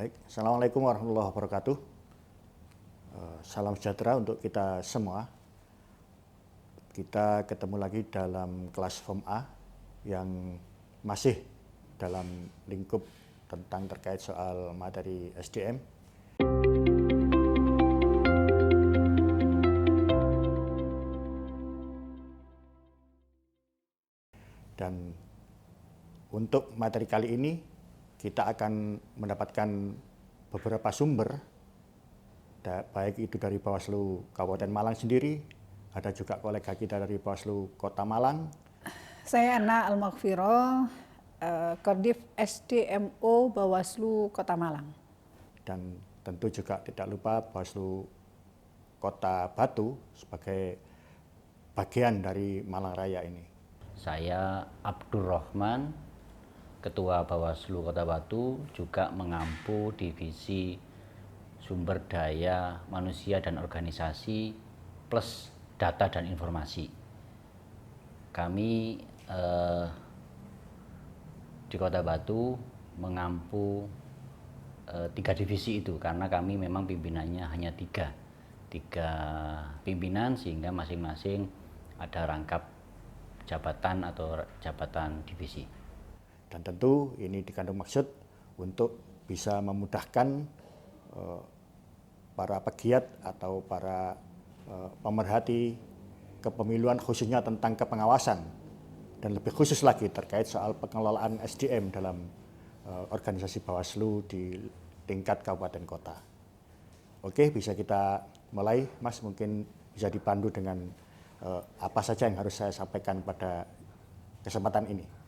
Baik, Assalamualaikum warahmatullahi wabarakatuh. Salam sejahtera untuk kita semua. Kita ketemu lagi dalam kelas Form A yang masih dalam lingkup tentang terkait soal materi SDM. Dan untuk materi kali ini kita akan mendapatkan beberapa sumber, baik itu dari Bawaslu Kabupaten Malang sendiri, ada juga kolega kita dari Bawaslu Kota Malang. Saya Ana Al-Maghfirah, Kordif SDMO Bawaslu Kota Malang. Dan tentu juga tidak lupa Bawaslu Kota Batu sebagai bagian dari Malang Raya ini. Saya Abdurrahman, Ketua Bawaslu Kota Batu, juga mengampu Divisi Sumber Daya Manusia dan Organisasi plus Data dan Informasi. Kami di Kota Batu mengampu 3 divisi itu karena kami memang pimpinannya hanya 3 pimpinan, sehingga masing-masing ada rangkap jabatan atau jabatan divisi. Dan tentu ini dikandung maksud untuk bisa memudahkan para pegiat atau para pemerhati kepemiluan, khususnya tentang kepengawasan, dan lebih khusus lagi terkait soal pengelolaan SDM dalam organisasi Bawaslu di tingkat kabupaten kota. Oke, bisa kita mulai, Mas. Mungkin bisa dipandu dengan apa saja yang harus saya sampaikan pada kesempatan ini.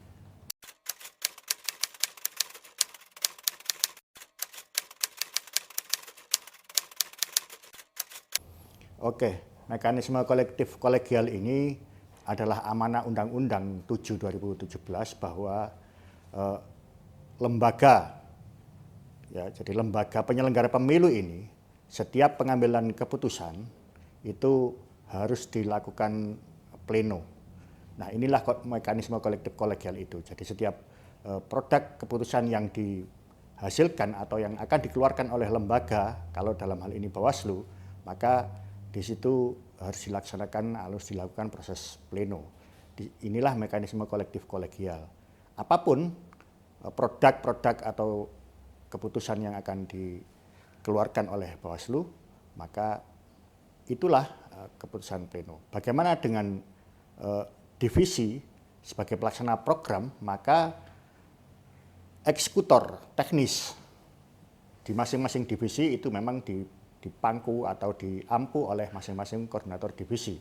Oke, mekanisme kolektif kolegial ini adalah amanah Undang-Undang 7 2017 bahwa lembaga penyelenggara pemilu ini, setiap pengambilan keputusan itu harus dilakukan pleno. Nah, inilah mekanisme kolektif kolegial itu. Jadi setiap produk keputusan yang dihasilkan atau yang akan dikeluarkan oleh lembaga, kalau dalam hal ini Bawaslu, maka di situ harus dilakukan proses pleno. Inilah mekanisme kolektif kolegial. Apapun produk-produk atau keputusan yang akan dikeluarkan oleh Bawaslu, maka itulah keputusan pleno. Bagaimana dengan divisi sebagai pelaksana program, maka eksekutor teknis di masing-masing divisi itu memang dipangku atau diampu oleh masing-masing koordinator divisi.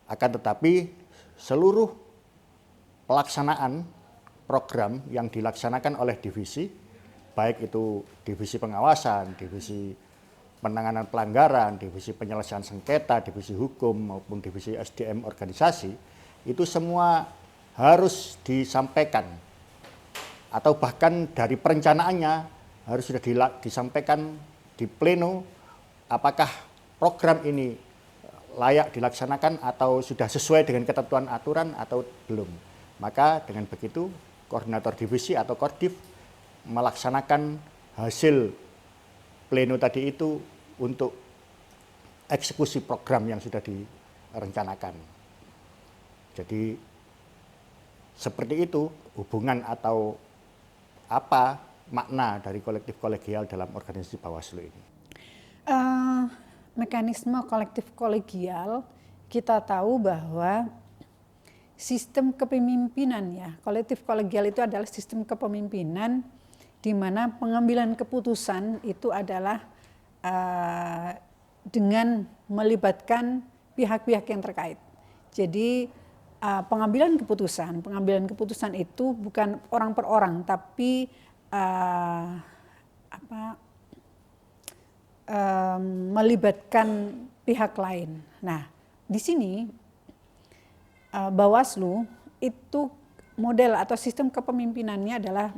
Akan tetapi seluruh pelaksanaan program yang dilaksanakan oleh divisi, baik itu divisi pengawasan, divisi penanganan pelanggaran, divisi penyelesaian sengketa, divisi hukum maupun divisi SDM organisasi, itu semua harus disampaikan atau bahkan dari perencanaannya harus sudah disampaikan di pleno apakah program ini layak dilaksanakan atau sudah sesuai dengan ketentuan aturan atau belum. Maka dengan begitu koordinator divisi atau Kordif melaksanakan hasil pleno tadi itu untuk eksekusi program yang sudah direncanakan. Jadi seperti itu hubungan atau apa makna dari kolektif kolegial dalam organisasi Bawaslu ini. Mekanisme kolektif kolegial, kita tahu bahwa sistem kepemimpinan, ya, kolektif kolegial itu adalah sistem kepemimpinan di mana pengambilan keputusan itu adalah dengan melibatkan pihak-pihak yang terkait. Jadi pengambilan keputusan itu bukan orang per orang, tapi melibatkan pihak lain. Nah, di sini Bawaslu itu model atau sistem kepemimpinannya adalah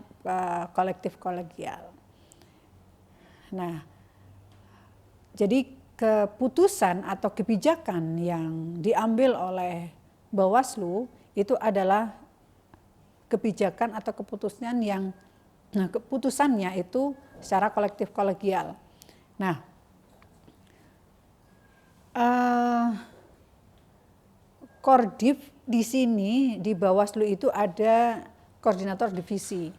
kolektif kolegial. Nah, jadi keputusan atau kebijakan yang diambil oleh Bawaslu itu adalah kebijakan atau keputusan yang keputusannya itu secara kolektif kolegial. Nah, Kordiv di sini di Bawaslu itu ada koordinator divisi.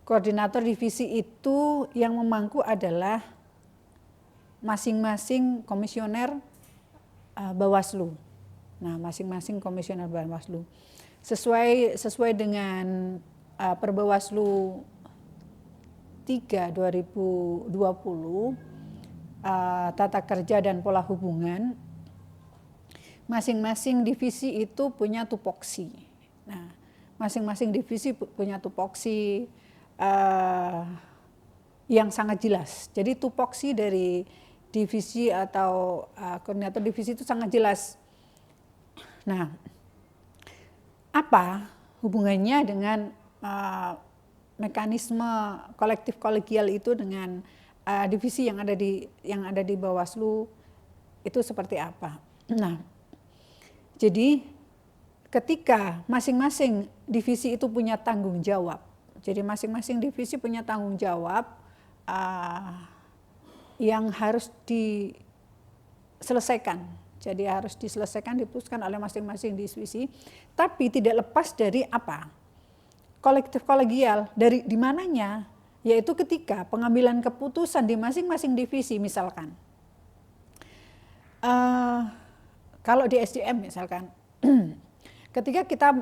Koordinator divisi itu yang memangku adalah masing-masing komisioner Bawaslu. Nah, masing-masing komisioner Bawaslu. Sesuai dengan Perbawaslu 3 2020 tata kerja dan pola hubungan, masing-masing divisi itu punya tupoksi. Nah, masing-masing divisi punya tupoksi yang sangat jelas. Jadi tupoksi dari divisi atau koordinator divisi itu sangat jelas. Nah, apa hubungannya dengan mekanisme kolektif kolegial itu dengan divisi yang ada di Bawaslu itu seperti apa? Nah, jadi ketika masing-masing divisi itu punya tanggung jawab, jadi masing-masing divisi punya tanggung jawab yang harus diselesaikan. Jadi harus diselesaikan, diputuskan oleh masing-masing divisi, tapi tidak lepas dari apa? Kolektif kolegial, dari di mananya? Yaitu ketika pengambilan keputusan di masing-masing divisi, misalkan. Kalau di SDM misalkan, ketika kita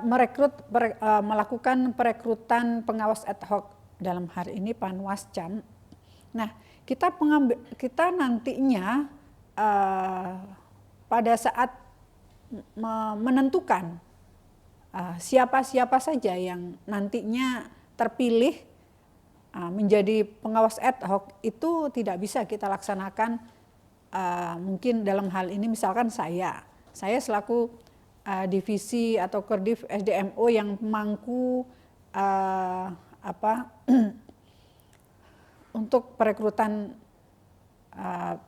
melakukan perekrutan pengawas ad hoc, dalam hari ini Panwascam, nah kita nantinya pada saat menentukan siapa-siapa saja yang nantinya terpilih menjadi pengawas ad hoc, itu tidak bisa kita laksanakan mungkin dalam hal ini misalkan saya selaku divisi atau Kordiv SDMO yang memangku untuk perekrutan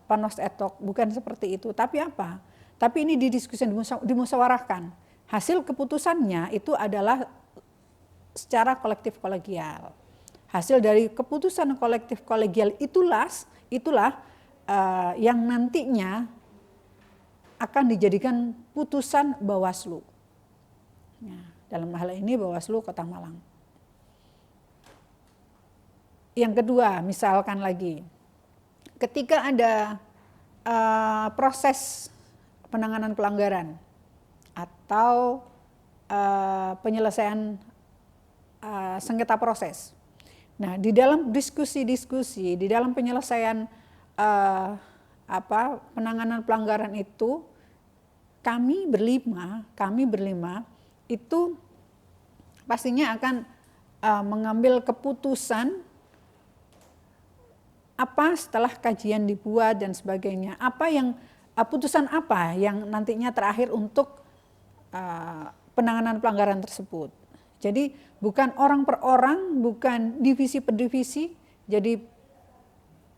Panwas ad hoc, bukan seperti itu. Tapi apa? Tapi ini didiskusikan, dimusyawarahkan. Hasil keputusannya itu adalah secara kolektif kolegial. Hasil dari keputusan kolektif kolegial itulah yang nantinya akan dijadikan putusan Bawaslu. Nah, dalam hal ini Bawaslu Kota Malang. Yang kedua, misalkan lagi, ketika ada proses penanganan pelanggaran atau penyelesaian sengketa proses. Nah, di dalam diskusi-diskusi, di dalam penyelesaian penanganan pelanggaran itu, kami berlima itu pastinya akan mengambil keputusan apa setelah kajian dibuat dan sebagainya, putusan apa yang nantinya terakhir untuk penanganan pelanggaran tersebut. Jadi bukan orang per orang, bukan divisi per divisi, jadi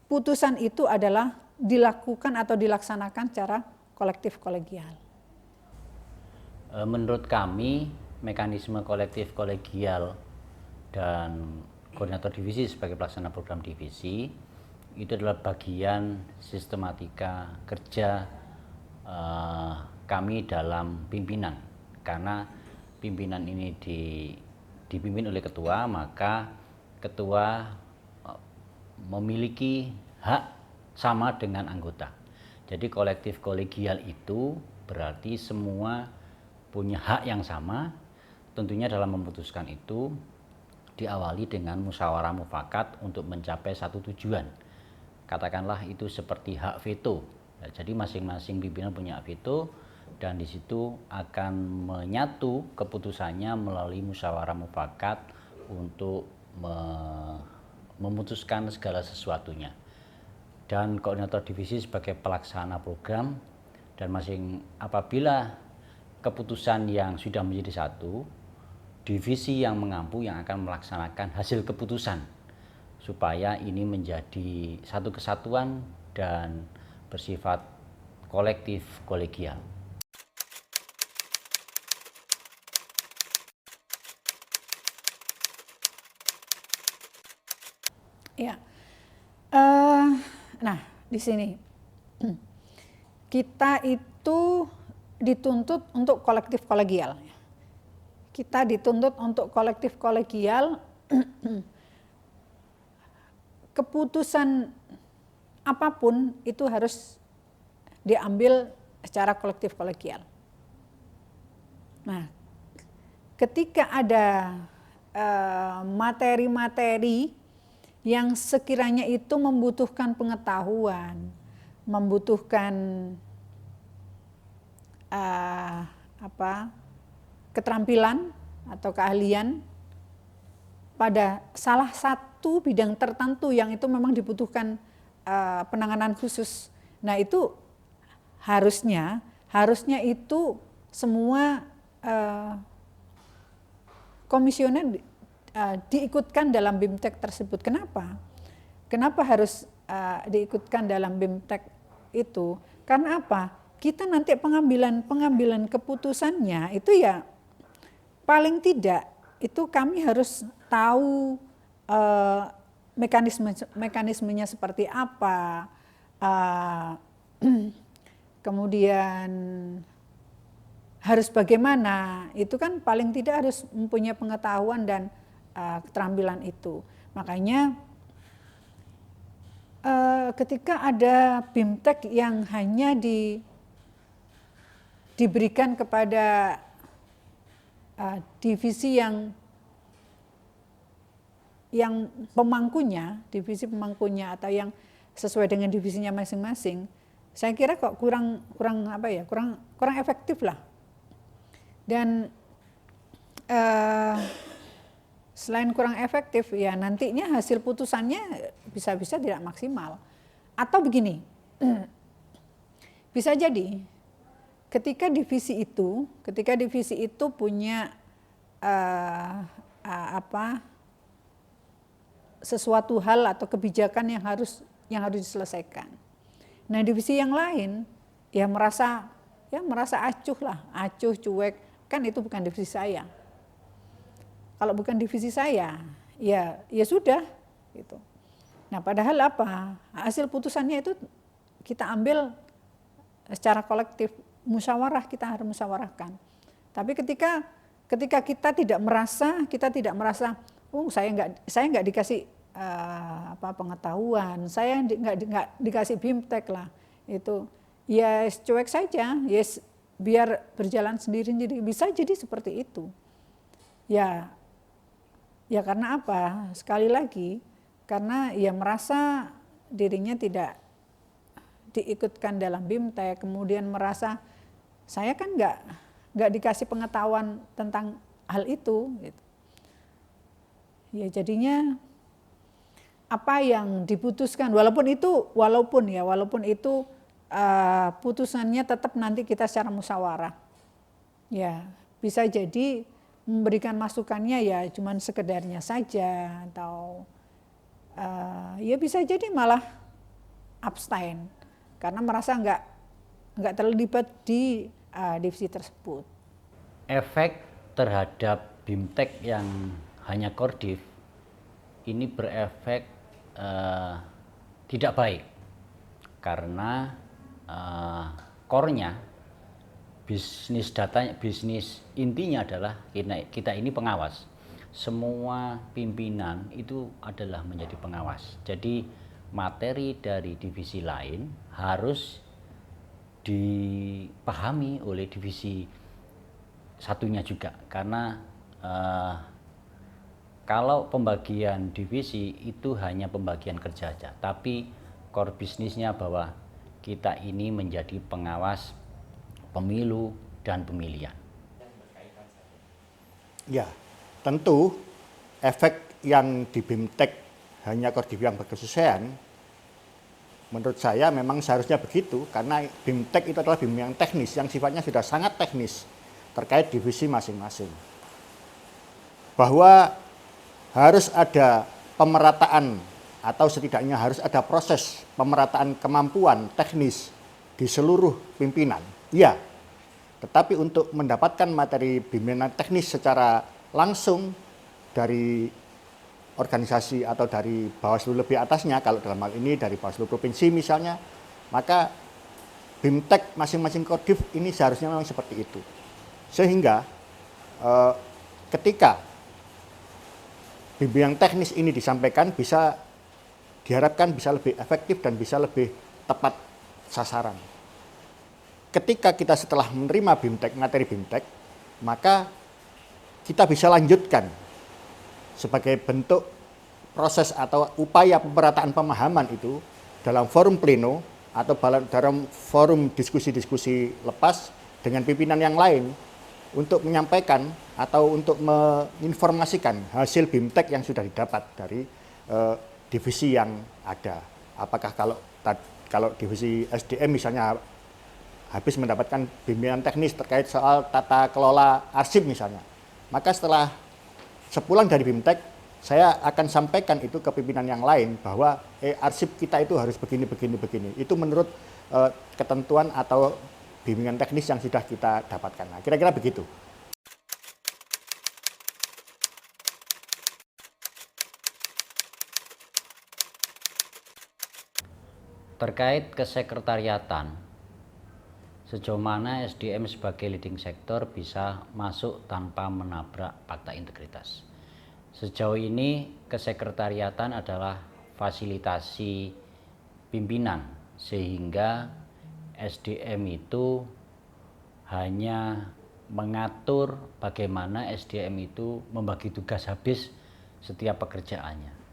putusan itu adalah dilakukan atau dilaksanakan secara kolektif kolegial. Menurut kami, mekanisme kolektif kolegial dan koordinator divisi sebagai pelaksana program divisi itu adalah bagian sistematika kerja kami dalam pimpinan. Karena pimpinan ini dipimpin oleh ketua, maka ketua memiliki hak sama dengan anggota. Jadi kolektif kolegial itu berarti semua punya hak yang sama. Tentunya dalam memutuskan itu diawali dengan musyawarah mufakat untuk mencapai satu tujuan. Katakanlah itu seperti hak veto. Jadi masing-masing pimpinan punya hak veto dan di situ akan menyatu keputusannya melalui musyawarah mufakat untuk memutuskan segala sesuatunya. Dan koordinator divisi sebagai pelaksana program, dan apabila keputusan yang sudah menjadi satu, divisi yang mengampu yang akan melaksanakan hasil keputusan supaya ini menjadi satu kesatuan dan bersifat kolektif kolegial. Ya, Nah, di sini kita itu dituntut untuk kolektif kolegial. Kita dituntut untuk kolektif kolegial. Keputusan apapun itu harus diambil secara kolektif kolegial. Nah, ketika ada materi-materi yang sekiranya itu membutuhkan pengetahuan, membutuhkan keterampilan atau keahlian pada salah satu bidang tertentu yang itu memang dibutuhkan penanganan khusus. Nah, itu harusnya itu semua komisioner diikutkan dalam BIMTEK tersebut. Kenapa? Kenapa harus diikutkan dalam BIMTEK itu? Karena apa? Kita nanti pengambilan keputusannya itu ya paling tidak itu kami harus tahu mekanismenya seperti apa, kemudian harus bagaimana, itu kan paling tidak harus mempunyai pengetahuan dan keterampilan itu. Makanya ketika ada BIMTEK yang hanya diberikan kepada divisi yang pemangkunya, divisi pemangkunya atau yang sesuai dengan divisinya masing-masing, saya kira kok kurang efektif lah. Dan selain kurang efektif, ya nantinya hasil putusannya bisa-bisa tidak maksimal. Atau begini, bisa jadi ketika divisi itu punya sesuatu hal atau kebijakan yang harus diselesaikan. Nah, divisi yang lain ya merasa acuh cuek, kan itu bukan divisi saya. Kalau bukan divisi saya, ya sudah gitu. Nah, padahal apa? Hasil putusannya itu kita ambil secara kolektif, musyawarah, kita harus musyawarahkan. Tapi ketika kita tidak merasa, oh saya nggak dikasih pengetahuan, saya nggak dikasih BIMTEK lah, itu ya cuek saja, yes, biar berjalan sendiri, bisa jadi seperti itu. Ya karena apa? Sekali lagi, karena ia merasa dirinya tidak diikutkan dalam BIMTEK, kemudian merasa saya kan nggak dikasih pengetahuan tentang hal itu, gitu. Ya jadinya apa yang diputuskan, walaupun itu putusannya tetap nanti kita secara musyawarah. Ya bisa jadi memberikan masukannya ya cuman sekedarnya saja, atau ya bisa jadi malah abstain karena merasa nggak terlibat di divisi tersebut. Efek terhadap BIMTEK yang hanya Kordiv ini berefek tidak baik karena core-nya bisnis intinya adalah kita ini pengawas. Semua pimpinan itu adalah menjadi pengawas. Jadi materi dari divisi lain harus dipahami oleh divisi satunya juga, karena kalau pembagian divisi itu hanya pembagian kerja saja, tapi core bisnisnya bahwa kita ini menjadi pengawas pemilu dan pemilihan. Ya, tentu efek yang di BIMTEK hanya Kordiv yang berkesusahan, menurut saya memang seharusnya begitu, karena BIMTEK itu adalah BIM yang teknis, yang sifatnya sudah sangat teknis terkait divisi masing-masing. Bahwa harus ada pemerataan atau setidaknya harus ada proses pemerataan kemampuan teknis di seluruh pimpinan. Iya, tetapi untuk mendapatkan materi bimbingan teknis secara langsung dari organisasi atau dari Bawaslu lebih atasnya, kalau dalam hal ini dari Bawaslu Provinsi misalnya, maka BIMTEK masing-masing Kodim ini seharusnya memang seperti itu. Sehingga ketika bimbingan teknis ini disampaikan diharapkan bisa lebih efektif dan bisa lebih tepat sasaran. Ketika kita setelah menerima BIMTEK, materi BIMTEK, maka kita bisa lanjutkan sebagai bentuk proses atau upaya pemerataan pemahaman itu dalam forum pleno atau dalam forum diskusi-diskusi lepas dengan pimpinan yang lain untuk menyampaikan atau untuk menginformasikan hasil BIMTEK yang sudah didapat dari divisi yang ada. Apakah kalau divisi SDM misalnya habis mendapatkan bimbingan teknis terkait soal tata kelola arsip misalnya, maka setelah sepulang dari BIMTEK, saya akan sampaikan itu ke pimpinan yang lain bahwa arsip kita itu harus begini. Itu menurut ketentuan atau bimbingan teknis yang sudah kita dapatkan. Nah, kira-kira begitu. Terkait kesekretariatan, sejauh mana SDM sebagai leading sektor bisa masuk tanpa menabrak fakta integritas? Sejauh ini kesekretariatan adalah fasilitasi pimpinan, sehingga SDM itu hanya mengatur bagaimana SDM itu membagi tugas habis setiap pekerjaannya.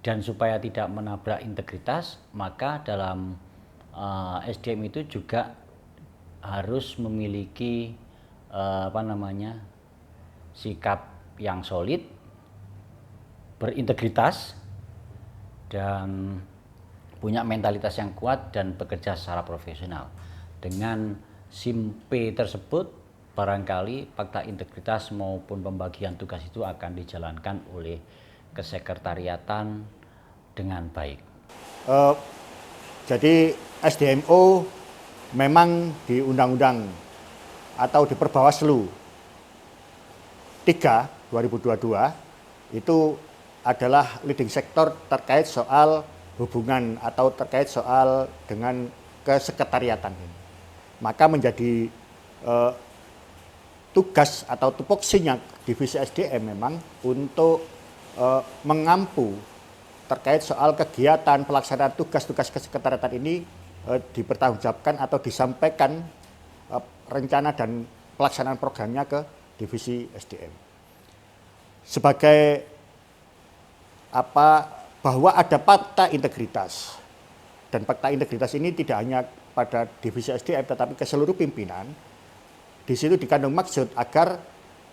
Dan supaya tidak menabrak integritas, maka dalam SDM itu juga harus memiliki sikap yang solid, berintegritas, dan punya mentalitas yang kuat dan bekerja secara profesional. Dengan SIM P tersebut, barangkali fakta integritas maupun pembagian tugas itu akan dijalankan oleh kesekretariatan dengan baik. Jadi SDMO memang di undang-undang atau di Perbawaslu 3 2022 itu adalah leading sektor terkait soal hubungan atau terkait soal dengan kesekretariatan ini. Maka menjadi tugas atau tupoksinya divisi SDM memang untuk mengampu terkait soal kegiatan pelaksanaan tugas-tugas kesekretariatan ini dipertanggungjawabkan atau disampaikan rencana dan pelaksanaan programnya ke divisi SDM. Sebagai bahwa ada fakta integritas, dan fakta integritas ini tidak hanya pada divisi SDM tetapi ke seluruh pimpinan. Di situ dikandung maksud agar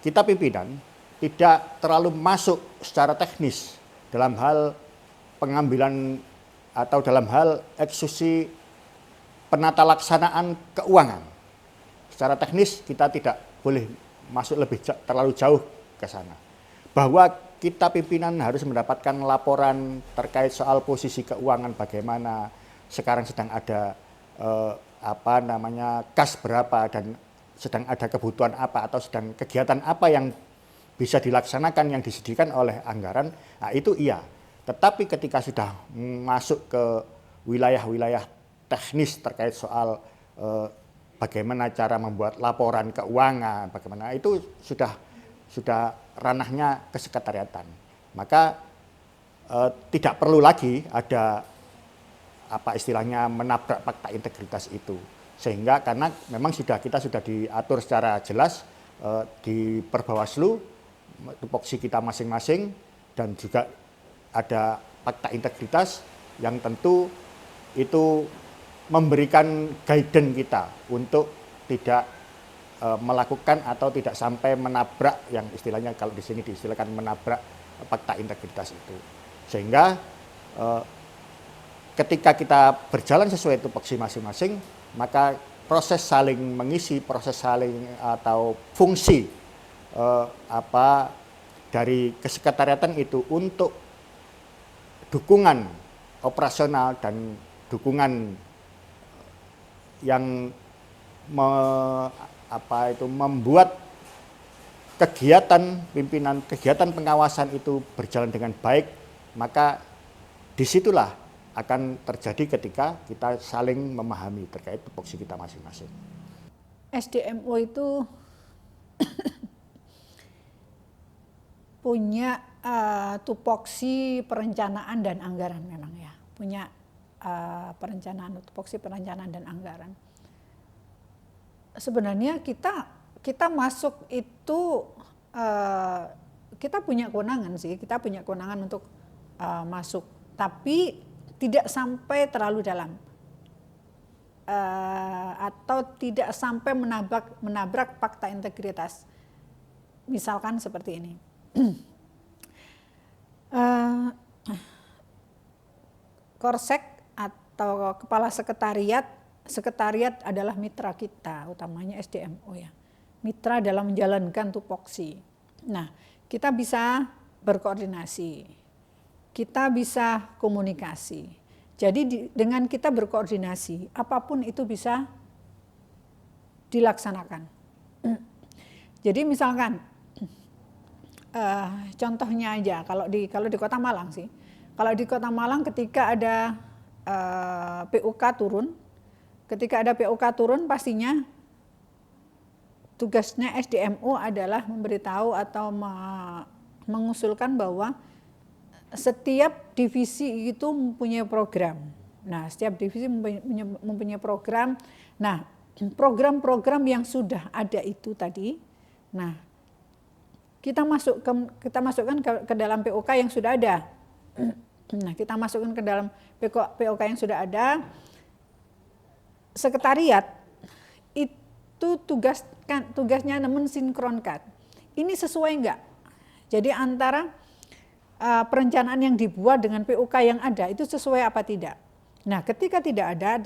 kita pimpinan tidak terlalu masuk secara teknis dalam hal pengambilan atau dalam hal eksekusi penata laksanaan keuangan. Secara teknis kita tidak boleh masuk terlalu jauh ke sana. Bahwa kita pimpinan harus mendapatkan laporan terkait soal posisi keuangan bagaimana, sekarang sedang ada kas berapa dan sedang ada kebutuhan apa atau sedang kegiatan apa yang bisa dilaksanakan yang disediakan oleh anggaran, nah itu iya. Tetapi ketika sudah masuk ke wilayah-wilayah teknis terkait soal bagaimana cara membuat laporan keuangan, bagaimana itu sudah ranahnya kesekretariatan. Maka tidak perlu lagi ada istilahnya menabrak fakta integritas itu. Sehingga karena memang kita sudah diatur secara jelas di Perbawaslu tupoksi kita masing-masing, dan juga ada fakta integritas yang tentu itu memberikan guidance kita untuk tidak melakukan atau tidak sampai menabrak yang istilahnya kalau di sini diistilahkan menabrak fakta integritas itu. Sehingga ketika kita berjalan sesuai tupoksi masing-masing, maka proses saling mengisi, proses saling atau fungsi dari kesekretariatan itu untuk dukungan operasional dan dukungan yang membuat kegiatan pimpinan, kegiatan pengawasan itu berjalan dengan baik, maka disitulah akan terjadi ketika kita saling memahami terkait tupoksi kita masing-masing. SDMO itu punya tupoksi perencanaan dan anggaran memang ya, punya perencanaan, tupoksi perencanaan dan anggaran. Sebenarnya kita masuk itu kita punya kewenangan sih, kita punya kewenangan untuk masuk, tapi tidak sampai terlalu dalam atau tidak sampai menabrak fakta integritas. Misalkan seperti ini. Korsek atau kepala sekretariat adalah mitra kita, utamanya SDMO ya. Mitra dalam menjalankan tupoksi. Nah, kita bisa berkoordinasi, kita bisa komunikasi. Jadi dengan kita berkoordinasi, apapun itu bisa dilaksanakan. Jadi misalkan, contohnya aja, kalau di Kota Malang sih, kalau di Kota Malang ketika ada PUK turun, pastinya tugasnya SDMO adalah memberitahu atau mengusulkan bahwa setiap divisi itu mempunyai program. Nah, setiap divisi mempunyai program. Nah, program-program yang sudah ada itu tadi, nah kita masukkan ke dalam POK yang sudah ada. Nah, kita masukkan ke dalam POK yang sudah ada. Sekretariat itu tugasnya mensinkronkan. Ini sesuai enggak? Jadi antara perencanaan yang dibuat dengan POK yang ada itu sesuai apa tidak? Nah, ketika tidak ada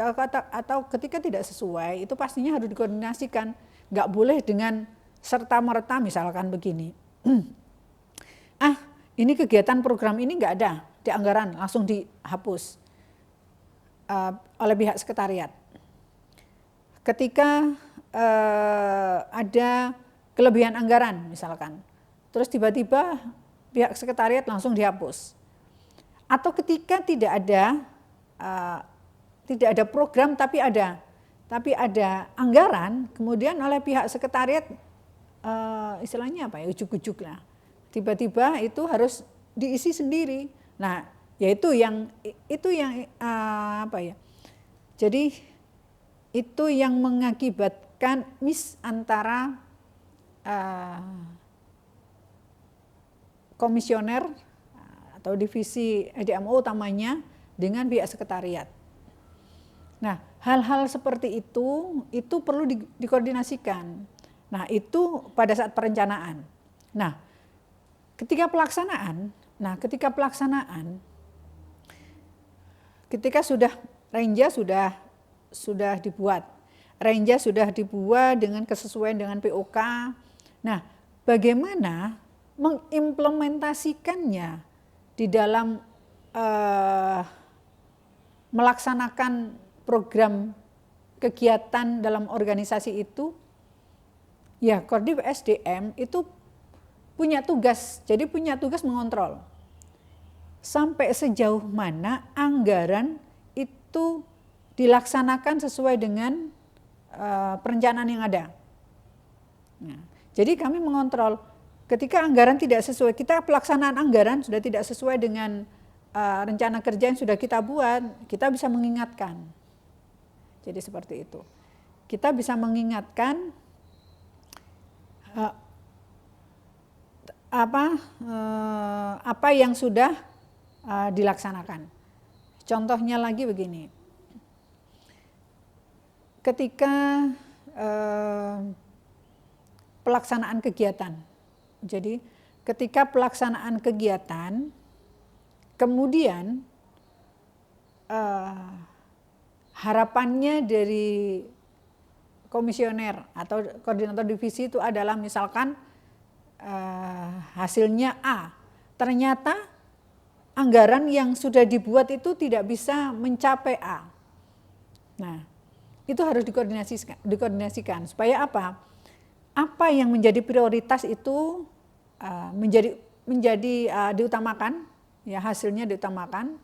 atau ketika tidak sesuai, itu pastinya harus dikoordinasikan. Enggak boleh dengan serta-merta misalkan begini. Ini kegiatan program ini enggak ada di anggaran, langsung dihapus oleh pihak sekretariat. Ketika ada kelebihan anggaran misalkan, terus tiba-tiba pihak sekretariat langsung dihapus. Atau ketika tidak ada program tapi ada anggaran, kemudian oleh pihak sekretariat istilahnya apa ya, ujuk-ujuk lah, tiba-tiba itu harus diisi sendiri. Nah, yaitu yang apa ya, jadi itu yang mengakibatkan antara komisioner atau divisi SDMO utamanya dengan pihak sekretariat. Nah, hal-hal seperti itu perlu dikoordinasikan. Nah, itu pada saat perencanaan. Nah, ketika pelaksanaan, ketika Renja sudah dibuat dengan kesesuaian dengan POK. Nah, bagaimana mengimplementasikannya di dalam melaksanakan program kegiatan dalam organisasi itu? Ya, Kordif SDM itu punya tugas, jadi punya tugas mengontrol sampai sejauh mana anggaran itu dilaksanakan sesuai dengan perencanaan yang ada. Nah, jadi kami mengontrol ketika anggaran tidak sesuai, kita pelaksanaan anggaran sudah tidak sesuai dengan rencana kerja yang sudah kita buat, kita bisa mengingatkan. Jadi seperti itu. Kita bisa mengingatkan apa yang sudah dilaksanakan. Contohnya lagi begini. Ketika pelaksanaan kegiatan. Jadi ketika pelaksanaan kegiatan, kemudian harapannya dari komisioner atau koordinator divisi itu adalah misalkan hasilnya A. Ternyata anggaran yang sudah dibuat itu tidak bisa mencapai A. Nah, itu harus dikoordinasikan supaya apa? apa yang menjadi prioritas itu menjadi diutamakan, ya hasilnya diutamakan.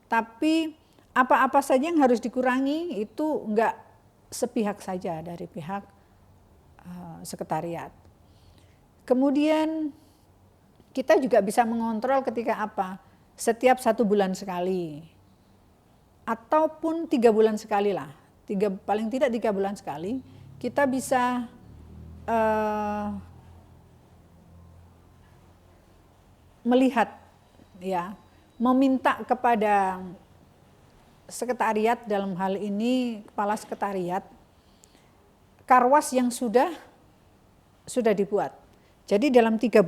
Tapi apa-apa saja yang harus dikurangi itu enggak sepihak saja dari pihak sekretariat. Kemudian kita juga bisa mengontrol ketika apa? Setiap 1 bulan sekali, ataupun 3 bulan sekali lah. Paling tidak 3 bulan sekali, kita bisa melihat, ya, meminta kepada sekretariat, dalam hal ini kepala sekretariat, karwas yang sudah dibuat. Jadi dalam 3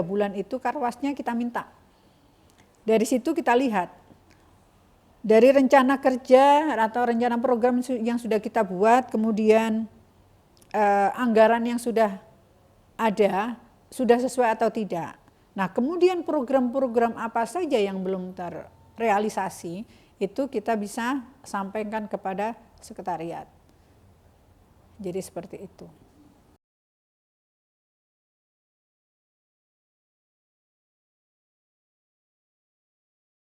bulan itu karwasnya kita minta. Dari situ kita lihat, dari rencana kerja atau rencana program yang sudah kita buat, kemudian anggaran yang sudah ada, sudah sesuai atau tidak. Nah, kemudian program-program apa saja yang belum terrealisasi, itu kita bisa sampaikan kepada sekretariat. Jadi seperti itu.